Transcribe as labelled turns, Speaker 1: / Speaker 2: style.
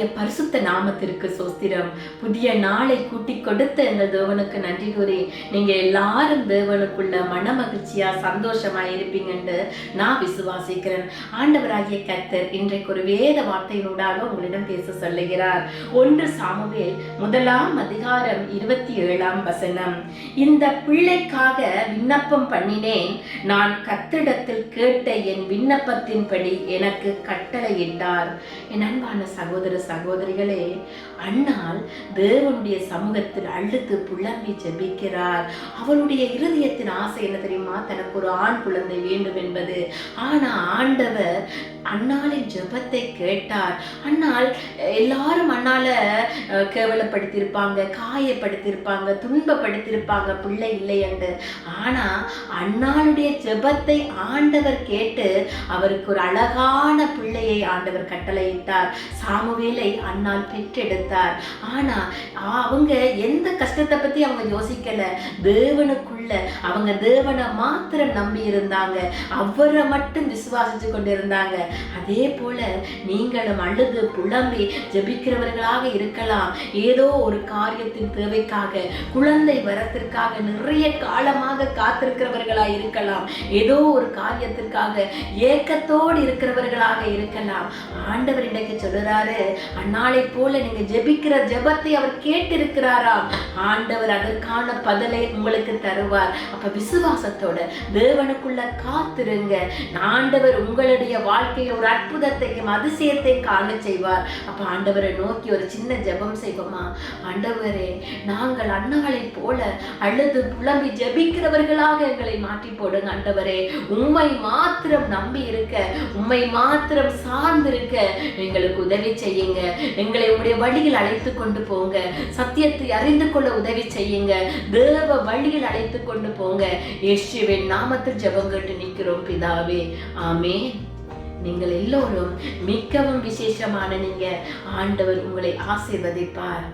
Speaker 1: அவருடைய பரிசுத்த நாமத்திற்கு சோஸ்திரம். புதிய நாளை கூட்டி கொடுத்த எங்கள் தேவனுக்கு நன்றி கூறி நீங்க எல்லாரும் தேவனுக்குள்ள மன மகிழ்ச்சியா சந்தோஷமா இருப்பீங்கன்னு நான் விசுவாசிக்கிறேன். ஆண்டவராகிய கர்த்தர் இன்றைக்கு ஒரு வேத வார்த்தையினூடாக உங்களிடம் பேச சொல்லுகிறார். 1 சாமுவேல் 1:27 இந்த பிள்ளைக்காக விண்ணப்பம் பண்ணினேன், நான் கர்த்தரிடத்தில் கேட்ட என் விண்ணப்பத்தின்படி எனக்கு கட்டளையிட்டார். என் அன்பான சகோதர சகோதரிகளே, அண்ணால் தேவனுடைய சமூகத்தில் அழுது புலம்பி ஜெபிக்கிறார். அவருடைய இருதயத்தின் ஆசை என்ன தெரியுமா? தனக்கு ஒரு ஆண் குழந்தை வேண்டும் என்பது. ஆனா ஆண்டவர் அண்ணாளின் ஜெபத்தை கேட்டார். அண்ணால் எல்லாரும் அண்ணால கேவலப்படுத்தியிருப்பாங்க, காயப்படுத்தியிருப்பாங்க, துன்பப்படுத்தியிருப்பாங்க பிள்ளை இல்லை என்று. ஆனா அண்ணாளுடைய ஜெபத்தை ஆண்டவர் கேட்டு அவருக்கு ஒரு அழகான பிள்ளையை ஆண்டவர் கட்டளையிட்டார். சாமுவேலை அண்ணால் பெற்றெடுத்தார். ஆனா அவங்க எந்த கஷ்டத்தை பத்தி அவங்க யோசிக்கல. தேவனுக்குள்ள அவங்க தேவனை மாத்திரம் நம்பி இருந்தாங்க, அவரை மட்டும் விசுவாசிச்சு கொண்டிருந்தாங்க. அதே போல நீங்களும் அழுது புலம்பி ஜெபிக்கிறவர்களாக இருக்கலாம். ஏதோ ஒரு காரியத்தின் தேவைக்காக, குழந்தை வரத்திற்காக நிறைய காலமாக காத்திருக்கிறவர்களாக இருக்கலாம். ஏதோ ஒரு காரியத்திற்காக ஏக்கத்தோடு இருக்கிறவர்களாக இருக்கலாம். ஆண்டவர் இன்றைக்கு சொல்லுறாரு, அந்நாளை போல நீங்க ஜெபிக்கிற ஜெபத்தை அவர் கேட்டிருக்கிறாராம். ஆண்டவர் அதற்கான பதிலை உங்களுக்கு தருவார். அப்ப விசுவாசத்தோட தேவனுக்குள்ள காத்திருங்க. ஆண்டவர் உங்களுடைய வாழ்க்கையில் ஒரு அற்புதத்தையும் அதிசயத்தையும் காண செய்வார். அப்ப ஆண்டவரை நோக்கி ஒரு சின்ன ஜெபம் செய்வோமா? ஆண்டவரே, நாங்கள் அண்ணாளை போல அழுது புலம்பி ஜெபிக்கிறவர்களாக எங்களை மாற்றி போடுங்க. ஆண்டவரே, உம்மை மாத்திரம் நம்பி இருக்க, உம்மை மாத்திரம் சார்ந்திருக்க எங்களுக்கு உதவி செய்யுங்க. எங்களை உங்களுடைய வழியில் அழைத்து கொண்டு போங்க. சத்தியத்தை அறிந்து கொள்ள உதவி செய்யுங்க. தேவ வழியில் அழைத்து கொண்டு போங்க. இயேசுவின் நாமத்தில் ஜெபம் கேட்டு நிற்கிறோம் பிதாவே, ஆமென். நீங்கள் எல்லோரும் மிகவும் விசேஷமான நீங்க. ஆண்டவர் உங்களை ஆசீர்வதிப்பார்.